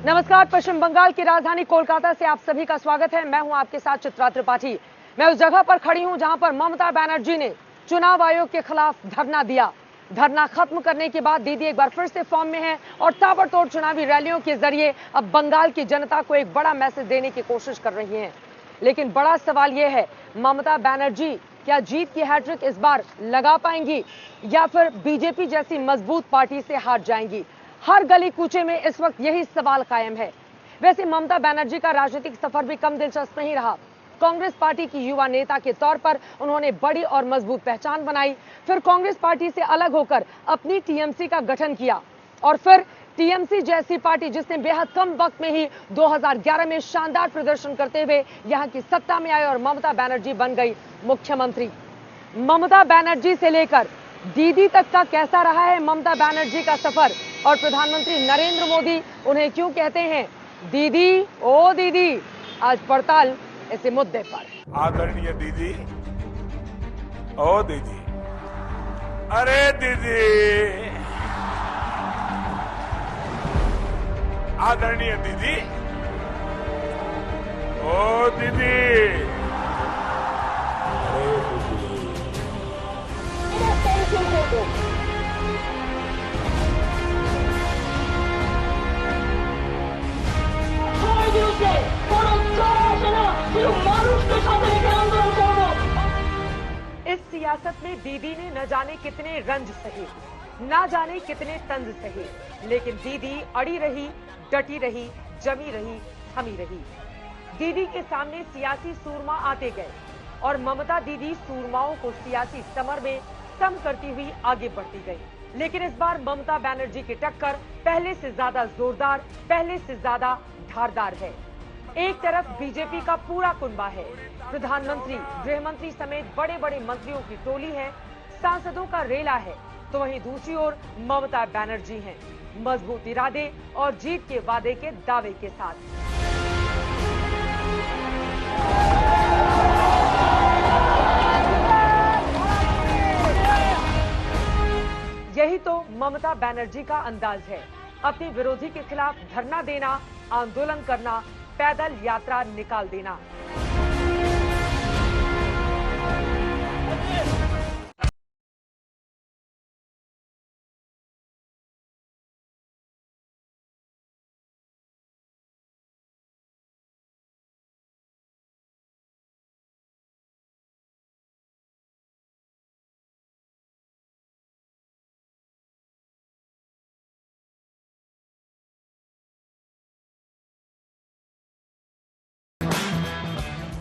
नमस्कार। पश्चिम बंगाल की राजधानी कोलकाता से आप सभी का स्वागत है। मैं हूं आपके साथ चित्रा त्रिपाठी। मैं उस जगह पर खड़ी हूं जहां पर ममता बनर्जी ने चुनाव आयोग के खिलाफ धरना दिया। धरना खत्म करने के बाद दीदी एक बार फिर से फॉर्म में है और ताबड़तोड़ चुनावी रैलियों के जरिए अब बंगाल की जनता को एक बड़ा मैसेज देने की कोशिश कर रही हैं। लेकिन बड़ा सवाल यह है, ममता बनर्जी क्या जीत की हैट्रिक इस बार लगा पाएंगी या फिर बीजेपी जैसी मजबूत पार्टी से हार जाएंगी? हर गली कूचे में इस वक्त यही सवाल कायम है। वैसे ममता बनर्जी का राजनीतिक सफर भी कम दिलचस्प नहीं रहा। कांग्रेस पार्टी की युवा नेता के तौर पर उन्होंने बड़ी और मजबूत पहचान बनाई, फिर कांग्रेस पार्टी से अलग होकर अपनी टीएमसी का गठन किया और फिर टीएमसी जैसी पार्टी जिसने बेहद कम वक्त में ही 2011 में शानदार प्रदर्शन करते हुए यहां की सत्ता में आई और ममता बनर्जी बन गई मुख्यमंत्री। ममता बनर्जी से लेकर दीदी तक का कैसा रहा है ममता बनर्जी का सफर और प्रधानमंत्री नरेंद्र मोदी उन्हें क्यों कहते हैं दीदी, ओ दीदी? आज पड़ताल इसी मुद्दे पर। आदरणीय दीदी, ओ दीदी, अरे दीदी, आदरणीय दीदी, ओ दीदी, इस सियासत में दीदी ने न जाने कितने रंज सहे, न जाने कितने तंज सहे, लेकिन दीदी अड़ी रही, डटी रही, जमी रही, थमी रही। दीदी के सामने सियासी सूरमा आते गए और ममता दीदी सूरमाओं को सियासी समर में सम करती हुई आगे बढ़ती गई। लेकिन इस बार ममता बनर्जी की टक्कर पहले से ज्यादा जोरदार, पहले से ज्यादा धारदार है। एक तरफ बीजेपी का पूरा कुनबा है, प्रधानमंत्री, गृह मंत्री समेत बड़े बड़े मंत्रियों की टोली है, सांसदों का रेला है, तो वहीं दूसरी ओर ममता बनर्जी हैं, मजबूत इरादे और जीत के वादे के दावे के साथ। यही तो ममता बनर्जी का अंदाज है, अपने विरोधी के खिलाफ धरना देना, आंदोलन करना, पैदल यात्रा निकाल देना।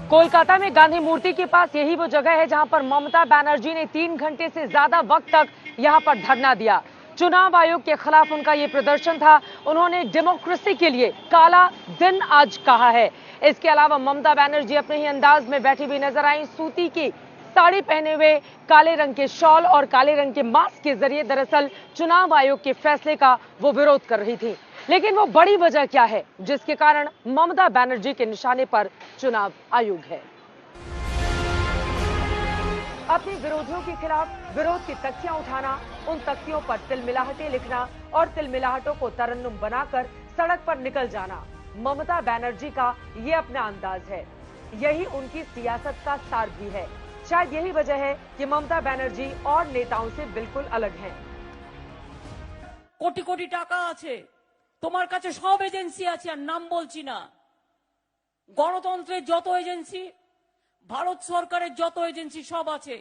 कोलकाता में गांधी मूर्ति के पास यही वो जगह है जहां पर ममता बनर्जी ने 3 घंटे से ज्यादा वक्त तक यहां पर धरना दिया। चुनाव आयोग के खिलाफ उनका ये प्रदर्शन था। उन्होंने डेमोक्रेसी के लिए काला दिन आज कहा है। इसके अलावा ममता बनर्जी अपने ही अंदाज में बैठी हुई नजर आई। सूती की साड़ी पहने हुए, काले रंग के शॉल और काले रंग के मास्क के जरिए दरअसल चुनाव आयोग के फैसले का वो विरोध कर रही थी। लेकिन वो बड़ी वजह क्या है जिसके कारण ममता बनर्जी के निशाने पर चुनाव आयोग है? अपने विरोधियों के खिलाफ विरोध की तख्तियां उठाना, उन तख्तियों पर तिलमिलाहटें लिखना और तिलमिलाहटों को तरन्नुम बनाकर सड़क पर निकल जाना, ममता बनर्जी का ये अपना अंदाज है। यही उनकी सियासत का सार भी है। शायद यही वजह है कि ममता बनर्जी और नेताओं से बिल्कुल अलग हैं। कोटि कोटि टाका आछे, তোমার কাছে সব এজেন্সি আছে, আর নাম বলছি না। গণতন্ত্রের যত এজেন্সি, ভারত সরকারের যত এজেন্সি সব আছে,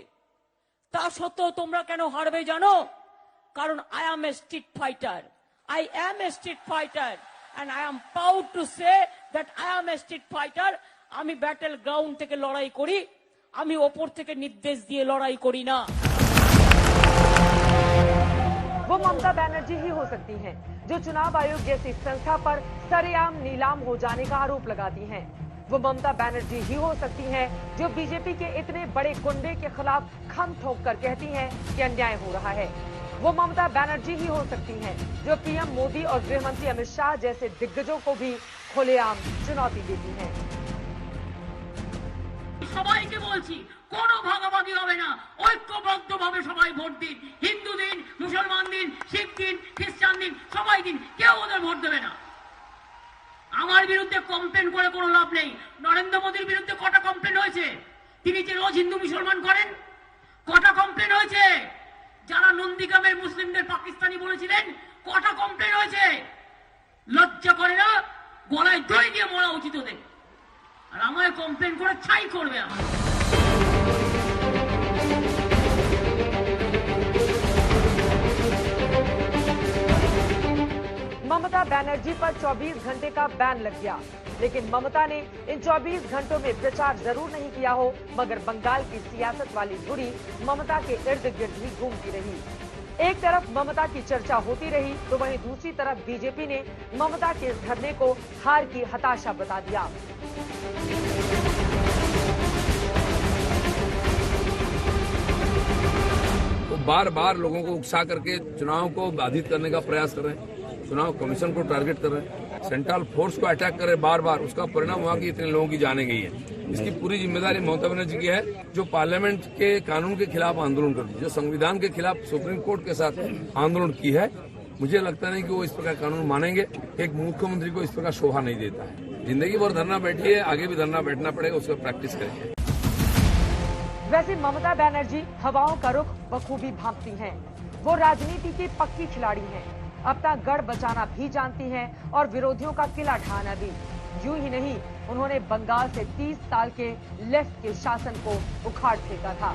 তা সত্ত্বেও তোমরা কেন হারবে জানো? কারণ I am a street fighter, I am a street fighter and I am proud to say that I am a street fighter. আমি ব্যাটল গ্রাউন্ড থেকে লড়াই করি, আমি ওপর থেকে নির্দেশ দিয়ে লড়াই করি না। वो ममता बनर्जी ही हो सकती हैं जो चुनाव आयोग जैसी संस्था पर सरेआम नीलाम हो जाने का आरोप लगाती हैं। वो ममता बनर्जी ही हो सकती हैं जो बीजेपी के इतने बड़े गुंडे के खिलाफ खम ठोक कर कहती हैं कि अन्याय हो रहा है। वो ममता बनर्जी ही हो सकती हैं जो पीएम मोदी और गृह मंत्री अमित शाह जैसे दिग्गजों को भी खुलेआम चुनौती देती हैं। সবাইকে বলছি, কোনো ভাগাভাগি হবে না, ঐক্যবদ্ধভাবে সবাই ভোট দিন। হিন্দু দিন, মুসলমান দিন, শিখ দিন, খ্রিস্টান দিন, সবাই দিন, কেউ ওদের ভোট দেবে না। আমার বিরুদ্ধে কমপ্লেন করে কোনো লাভ নেই। নরেন্দ্র মোদীর বিরুদ্ধে কটা কমপ্লেন হয়েছে? তিনি যে রোজ হিন্দু মুসলমান করেন, কটা কমপ্লেন হয়েছে? যারা নন্দীগ্রামের মুসলিমদের পাকিস্তানি বলেছিলেন, কটা কমপ্লেন হয়েছে? লজ্জা করে না? গলায় দড়ি দিয়ে মরা উচিত ওদের। আর আমায় কমপ্লেন করে ছাই করবে আমার। ममता बनर्जी पर 24 घंटे का बैन लग गया, लेकिन ममता ने इन 24 घंटों में प्रचार जरूर नहीं किया हो, मगर बंगाल की सियासत वाली धुरी ममता के इर्द गिर्द ही घूमती रही। एक तरफ ममता की चर्चा होती रही, तो वहीं दूसरी तरफ बीजेपी ने ममता के इस धरने को हार की हताशा बता दिया। वो बार बार लोगों को उकसा करके चुनाव को बाधित करने का प्रयास कर रहे हैं, चुनाव कमीशन को टारगेट कर रहे हैं, सेंट्रल फोर्स को अटैक कर रहे बार बार। उसका परिणाम हुआ कि इतने लोगों की जाने गई है। इसकी पूरी जिम्मेदारी ममता बनर्जी की है, जो पार्लियामेंट के कानून के खिलाफ आंदोलन करती है, जो संविधान के खिलाफ सुप्रीम कोर्ट के साथ आंदोलन की है। मुझे लगता नहीं कि वो इस प्रकार कानून मानेंगे। एक मुख्यमंत्री को इस प्रकार शोभा नहीं देता है। जिंदगी भर धरना बैठी है, आगे भी धरना बैठना पड़ेगा, उसका प्रैक्टिस करेंगे। वैसे ममता बनर्जी हवाओं का रुख बखूबी भांपती हैं। वो राजनीति की पक्की खिलाड़ी हैं, अपना गढ़ बचाना भी जानती हैं और विरोधियों का किला ढाना भी। यूं ही नहीं, उन्होंने बंगाल से 30 साल के लेफ्ट के शासन को उखाड़ फेंका था।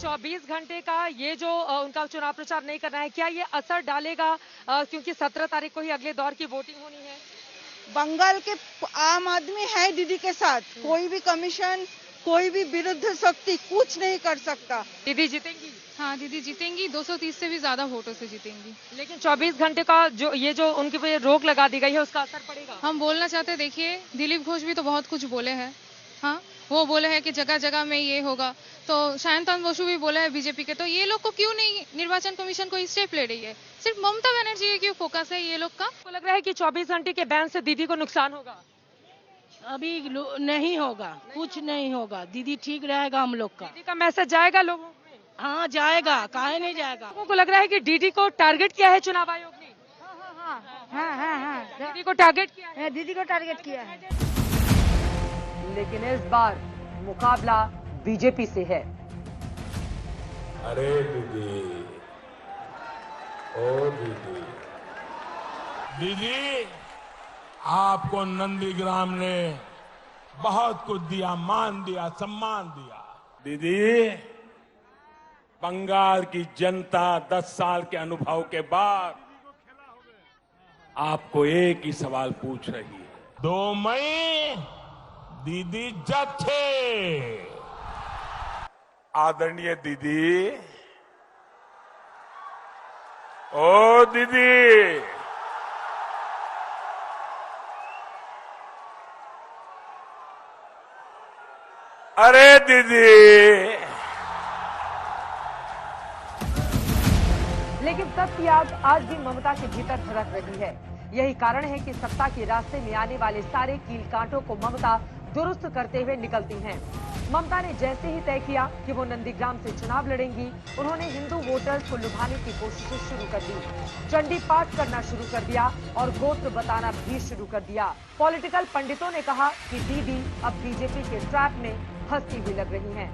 चौबीस घंटे का ये जो उनका चुनाव प्रचार नहीं करना है, क्या ये असर डालेगा? क्योंकि 17 तारीख को ही अगले दौर की वोटिंग होनी है। बंगाल के आम आदमी है दीदी के साथ। कोई भी कमीशन, कोई भी विरुद्ध शक्ति कुछ नहीं कर सकता। दीदी जीतेंगी? हाँ दीदी जीतेंगी, 230 से भी ज्यादा वोटों से जीतेंगी। लेकिन 24 घंटे का जो उनके पे रोक लगा दी गई है, उसका असर पड़ेगा? हम बोलना चाहते, देखिए दिलीप घोष भी तो बहुत कुछ बोले हैं। हाँ, वो बोले हैं कि जगह जगह में ये होगा, तो शायंतन बसु भी बोले हैं बीजेपी के। तो ये लोग को क्यों नहीं निर्वाचन कमीशन को स्टेप ले रही है? सिर्फ ममता बनर्जी के क्यों फोकस है ये लोग का? आपको लग रहा है कि 24 घंटे के बैन से दीदी को नुकसान होगा? अभी नहीं होगा, कुछ नहीं होगा। दीदी ठीक रहेगा हम लोग का। दीदी का मैसेज जाएगा लोगों में? हाँ जाएगा, काहे नहीं जाएगा। लोगों को लग रहा है कि दीदी को टारगेट किया है चुनाव आयोग ने। हाँ दीदी को टारगेट किया है। दीदी को टारगेट किया है। लेकिन इस बार मुकाबला बीजेपी से है। अरे दीदी, ओ दीदी, दीदी आपको नंदीग्राम ने बहुत कुछ दिया, मान दिया, सम्मान दिया। दीदी, बंगाल की जनता 10 साल के अनुभव के बाद आपको एक ही सवाल पूछ रही है। 2 मई दीदी जथे। आदरणीय दीदी, ओ दीदी, अरे दीदी। लेकिन सत्य आग आज भी ममता के भीतर धड़क रही है। यही कारण है कि सत्ता के रास्ते में आने वाले सारे कील कांटों को ममता दुरुस्त करते हुए निकलती हैं। ममता ने जैसे ही तय किया कि वो नंदीग्राम से चुनाव लड़ेंगी, उन्होंने हिंदू वोटर्स को लुभाने की कोशिशें शुरू कर दी। चंडी पाठ करना शुरू कर दिया और गोत्र बताना भी शुरू कर दिया। पॉलिटिकल पंडितों ने कहा कि दीदी अब बीजेपी के ट्रैप में फंसती हुई लग रही हैं।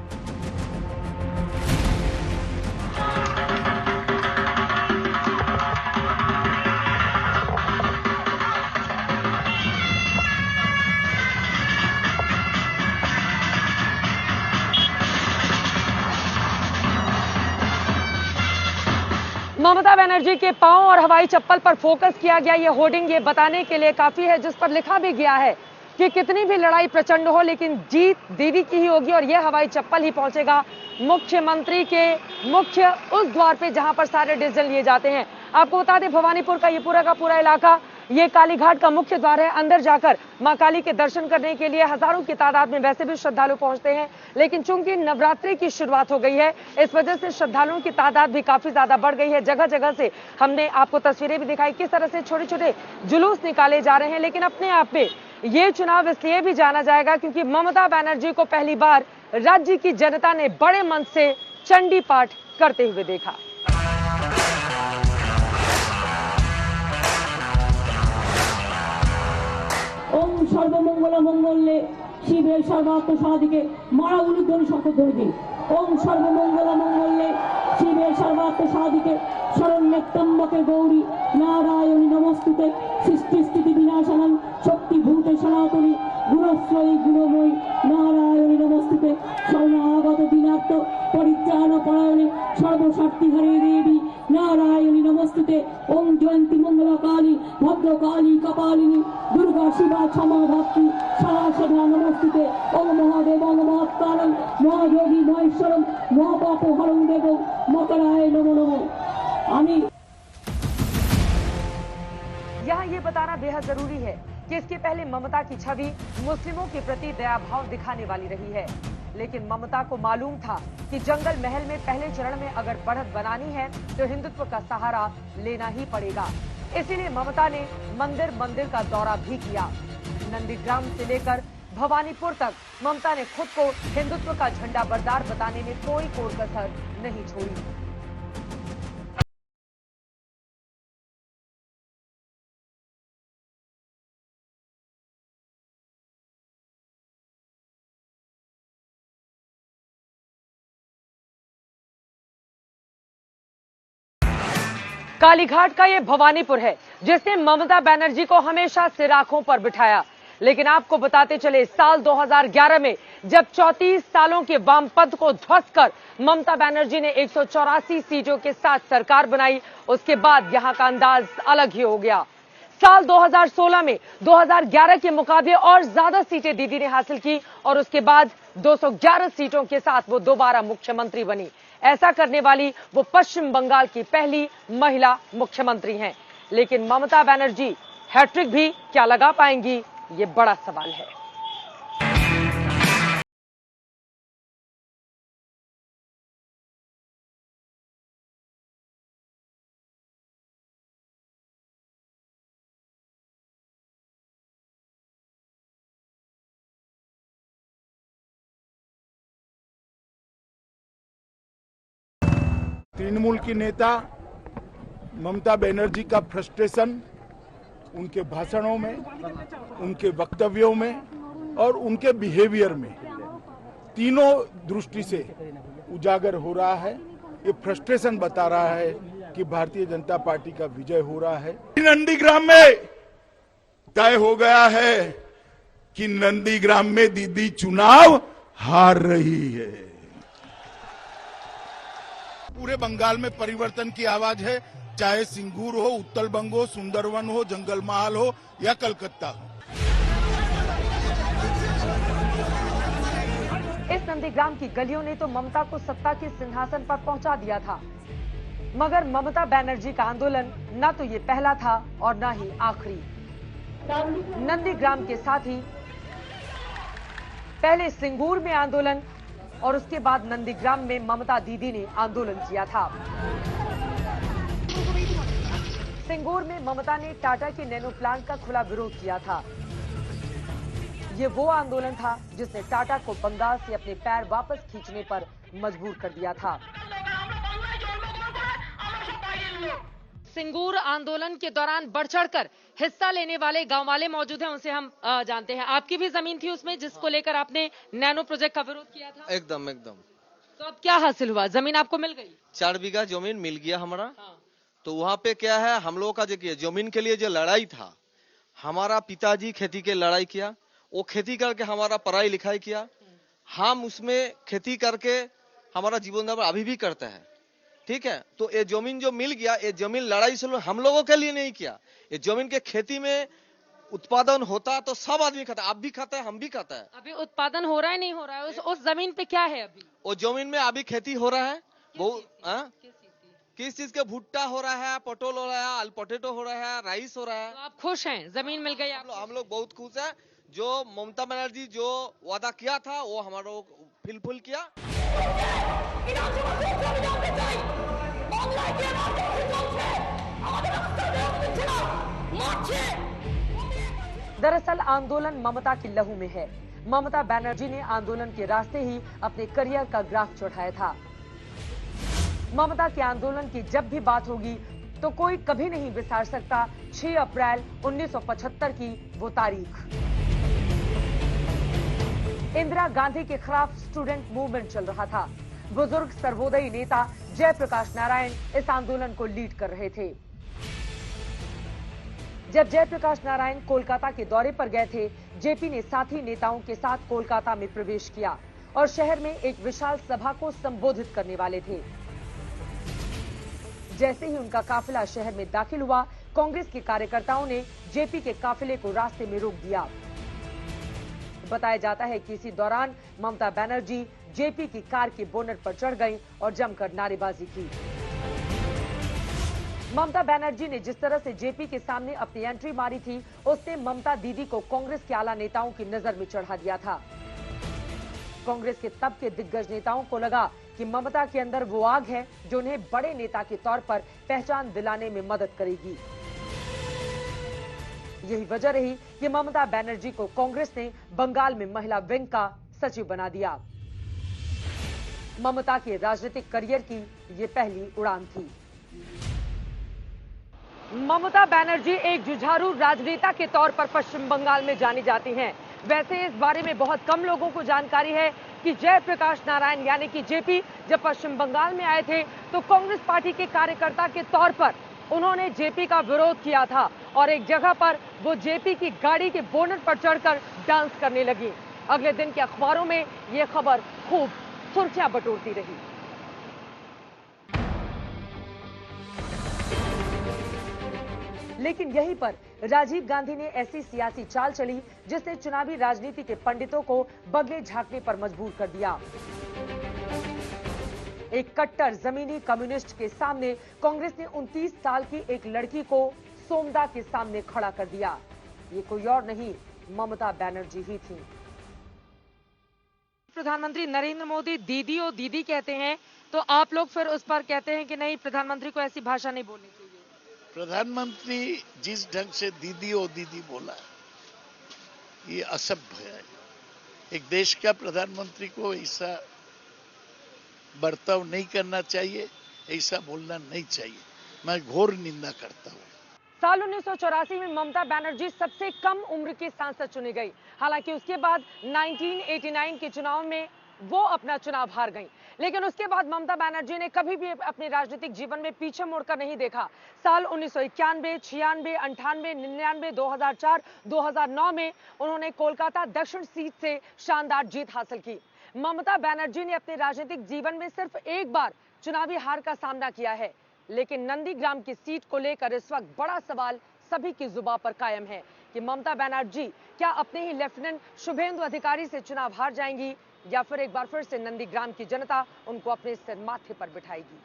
ममता बनर्जी के पांव और हवाई चप्पल पर फोकस किया गया ये होर्डिंग ये बताने के लिए काफी है, जिस पर लिखा भी गया है कि कितनी भी लड़ाई प्रचंड हो, लेकिन जीत दीदी की ही होगी और यह हवाई चप्पल ही पहुंचेगा मुख्यमंत्री के मुख्य उस द्वार पे जहां पर सारे डिसीजन लिए जाते हैं। आपको बता दें, भवानीपुर का ये पूरा का पूरा इलाका ये कालीघाट का मुख्य द्वार है। अंदर जाकर मां काली के दर्शन करने के लिए हजारों की तादाद में वैसे भी श्रद्धालु पहुंचते हैं, लेकिन चूंकि नवरात्रि की शुरुआत हो गई है, इस वजह से श्रद्धालुओं की तादाद भी काफी ज्यादा बढ़ गई है। जगह जगह से हमने आपको तस्वीरें भी दिखाई किस तरह से छोटे छोटे जुलूस निकाले जा रहे हैं। लेकिन अपने आप में ये चुनाव इसलिए भी जाना जाएगा क्योंकि ममता बनर्जी को पहली बार राज्य की जनता ने बड़े मन से चंडी पाठ करते हुए देखा। ओम सर्वमंगल मंगल्ये शिवे सर्वार्थ साधिके मारा उलुध्वनि शपथ धरबी। ओम सर्वमंगल मंगल्ये शिवे सर्वार्थ साधिके शरण्ये त्र्यंबके गौरी नारायणी नमोस्तुते सृष्टि स्थिति विनाशनं शक्ति भूते सनातनी गुणश्रयी गुणमयी नारायणी नमोस्तुते शरणागत दीनार्थ परित्राण परायणे सर्वशक्तिधरे देवी नारायणी नमोस्तुते। ओम जयंती मंगला काली भद्रकाली कपालिनी दुर्गा शिवा क्षमा भक्ति सदा नमोस्तुते। ओम महादेव महात्मानं महायोगी महेश्वरम महापापहरं देवो मकराय नमो नमो। यहाँ ये बताना बेहद जरूरी है कि इसके पहले ममता की छवि मुस्लिमों के प्रति दया भाव दिखाने वाली रही है, लेकिन ममता को मालूम था कि जंगल महल में पहले चरण में अगर बढ़त बनानी है तो हिंदुत्व का सहारा लेना ही पड़ेगा। इसीलिए ममता ने मंदिर मंदिर का दौरा भी किया। नंदीग्राम से लेकर भवानीपुर तक ममता ने खुद को हिंदुत्व का झंडा बरदार बताने में कोई कोर कसर नहीं छोड़ी। कालीघाट का ये भवानीपुर है जिसने ममता बनर्जी को हमेशा सिर आंखों पर बिठाया। लेकिन आपको बताते चले, साल 2011 में जब 34 सालों के वामपंथ को ध्वस्त कर ममता बनर्जी ने 184 सीटों के साथ सरकार बनाई, उसके बाद यहां का अंदाज अलग ही हो गया। साल 2016 में 2011 के मुकाबले और ज्यादा सीटें दीदी ने हासिल की और उसके बाद 211 सीटों के साथ वो दोबारा मुख्यमंत्री बनी। ऐसा करने वाली वो पश्चिम बंगाल की पहली महिला मुख्यमंत्री हैं। लेकिन ममता बनर्जी हैट्रिक भी क्या लगा पाएंगी, ये बड़ा सवाल है। तृणमूल की नेता ममता बनर्जी का फ्रस्ट्रेशन उनके भाषणों में, उनके वक्तव्यों में और उनके बिहेवियर में, तीनों दृष्टि से उजागर हो रहा है। ये फ्रस्ट्रेशन बता रहा है कि भारतीय जनता पार्टी का विजय हो रहा है। नंदीग्राम में तय हो गया है कि नंदीग्राम में दीदी चुनाव हार रही है। पूरे बंगाल में परिवर्तन की आवाज है, चाहे सिंगूर हो, उत्तर बंग हो, सुंदरवन हो, जंगल महल हो या कलकत्ता हो। इस नंदीग्राम की गलियों ने तो ममता को सत्ता के सिंहासन पर पहुंचा दिया था, मगर ममता बनर्जी का आंदोलन न तो ये पहला था और न ही आखिरी। नंदीग्राम के साथ ही पहले सिंगूर में आंदोलन और उसके बाद नंदीग्राम में ममता दीदी ने आंदोलन किया था। सिंगूर में ममता ने टाटा के नैनो प्लांट का खुला विरोध किया था। ये वो आंदोलन था जिसने टाटा को बंगाल से अपने पैर वापस खींचने पर मजबूर कर दिया था। सिंगूर आंदोलन के दौरान बढ़ चढ़कर हिस्सा लेने वाले गांव वाले मौजूद हैं, उनसे हम जानते हैं। आपकी भी जमीन थी उसमें जिसको लेकर आपने नैनो प्रोजेक्ट का विरोध किया था? एकदम एकदम। तो अब क्या हासिल हुआ? जमीन आपको मिल गई? 4 बीघा जमीन मिल गया हमारा। हाँ। तो वहाँ पे क्या है, हम लोगों का जो जमीन के लिए जो लड़ाई था, हमारा पिताजी खेती के लड़ाई किया, वो खेती करके हमारा पढ़ाई लिखाई किया, हम उसमें खेती करके हमारा जीवन यापन अभी भी करते हैं। ठीक है, तो ये जमीन जो मिल गया, ये जमीन लड़ाई से हम लोगों के लिए नहीं किया। ये जमीन के खेती में उत्पादन होता तो सब आदमी खाता है, आप भी खाता है, हम भी खाता है। अभी उत्पादन हो रहा है नहीं हो रहा है? उस जमीन पे क्या है अभी? वो जमीन में अभी खेती हो रहा है। किस चीज के भुट्टा हो रहा है, पटोल हो रहा है, पोटेटो हो रहा है, राइस हो रहा है। तो आप खुश हैं? जमीन मिल गई? हम लोग बहुत खुश है। जो ममता बनर्जी जो वादा किया था वो हमारा फुलफिल किया। दरअसल आंदोलन ममता के लहू में है। ममता बनर्जी ने आंदोलन के रास्ते ही अपने करियर का ग्राफ चढ़ाया था। ममता के आंदोलन की जब भी बात होगी तो कोई कभी नहीं बिसार सकता 6 अप्रैल 1975 की वो तारीख। इंदिरा गांधी के खिलाफ स्टूडेंट मूवमेंट चल रहा था। बुजुर्ग सर्वोदयी नेता जयप्रकाश नारायण इस आंदोलन को लीड कर रहे थे। जब जयप्रकाश नारायण कोलकाता के दौरे पर गए थे, जेपी ने साथी नेताओं के साथ कोलकाता में प्रवेश किया और शहर में एक विशाल सभा को संबोधित करने वाले थे। जैसे ही उनका काफिला शहर में दाखिल हुआ, कांग्रेस के कार्यकर्ताओं ने जेपी के काफिले को रास्ते में रोक दिया। बताया जाता है कि इसी दौरान ममता बनर्जी जेपी की कार के बोनट पर चढ़ गईं और जमकर नारेबाजी की। ममता बनर्जी ने जिस तरह से जेपी के सामने अपनी एंट्री मारी थी, उसने ममता दीदी को कांग्रेस के आला नेताओं की नजर में चढ़ा दिया था। कांग्रेस के तब के दिग्गज नेताओं को लगा कि ममता के अंदर वो आग है जो उन्हें बड़े नेता के तौर पर पहचान दिलाने में मदद करेगी। यही वजह रही कि ममता बनर्जी को कांग्रेस ने बंगाल में महिला विंग का सचिव बना दिया। ममता के राजनीतिक करियर की ये पहली उड़ान थी। ममता बनर्जी एक जुझारू राजनेता के तौर पर पश्चिम बंगाल में जानी जाती हैं। वैसे इस बारे में बहुत कम लोगों को जानकारी है कि जयप्रकाश नारायण यानी कि जेपी जब पश्चिम बंगाल में आए थे तो कांग्रेस पार्टी के कार्यकर्ता के तौर पर उन्होंने जेपी का विरोध किया था और एक जगह पर वो जेपी की गाड़ी के बोनट पर चढ़कर डांस करने लगी। अगले दिन के अखबारों में ये खबर खूब सुर्खियां बटोरती रही। लेकिन यहीं पर राजीव गांधी ने ऐसी सियासी चाल चली जिसने चुनावी राजनीति के पंडितों को बगले झांकने पर मजबूर कर दिया। एक कट्टर जमीनी कम्युनिस्ट के सामने कांग्रेस ने 29 साल की एक लड़की को सोमदा के सामने खड़ा कर दिया। ये कोई और नहीं, ममता बनर्जी ही थी। प्रधानमंत्री नरेंद्र मोदी दीदी और दीदी कहते हैं, तो आप लोग फिर उस पर कहते हैं कि नहीं, प्रधानमंत्री को ऐसी भाषा नहीं बोलनी चाहिए। प्रधानमंत्री जिस ढंग से दीदी और दीदी बोला, ये असभ्य है। एक देश का प्रधानमंत्री को ऐसा बर्ताव नहीं करना चाहिए, ऐसा बोलना नहीं चाहिए। मैं घोर निंदा करता हूँ। साल 1984 में ममता बनर्जी सबसे कम उम्र की सांसद चुनी गई। हालांकि उसके बाद 1989 के चुनाव में वो अपना चुनाव हार गई, लेकिन उसके बाद ममता बनर्जी ने कभी भी अपने राजनीतिक जीवन में पीछे मुड़कर नहीं देखा। साल 1991, 96, 98, 99, 2004, 2009 में उन्होंने कोलकाता दक्षिण सीट से शानदार जीत हासिल की। ममता बनर्जी ने अपने राजनीतिक जीवन में सिर्फ एक बार चुनावी हार का सामना किया है, लेकिन नंदीग्राम की सीट को लेकर इस वक्त बड़ा सवाल सभी की जुबान पर कायम है कि ममता बनर्जी क्या अपने ही लेफ्टिनेंट शुभेंदु अधिकारी से चुनाव हार जाएंगी या फिर एक बार फिर से नंदीग्राम की जनता उनको अपने सिर माथे पर बिठाएगी।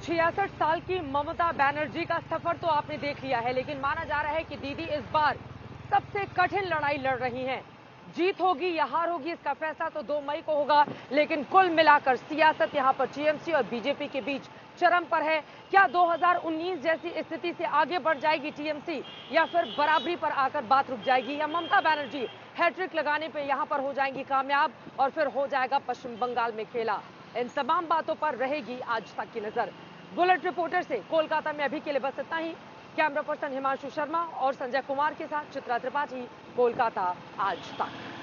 छियासठ साल की ममता बनर्जी का सफर तो आपने देख लिया है, लेकिन माना जा रहा है कि दीदी इस बार सबसे कठिन लड़ाई लड़ रही हैं। जीत होगी या हार होगी इसका फैसला तो 2 मई को होगा, लेकिन कुल मिलाकर सियासत यहां पर टीएमसी और बीजेपी के बीच चरम पर है। क्या 2019 जैसी स्थिति से आगे बढ़ जाएगी टीएमसी या फिर बराबरी पर आकर बात रुक जाएगी, या ममता बनर्जी हैट्रिक लगाने पे यहां पर हो जाएंगी कामयाब और फिर हो जाएगा पश्चिम बंगाल में खेला। इन तमाम बातों पर रहेगी आज तक की नजर। बुलेट रिपोर्टर से कोलकाता में अभी के लिए बस इतना ही। कैमरा पर्सन हिमांशु शर्मा और संजय कुमार के साथ चित्रा त्रिपाठी, कोलकाता आज तक।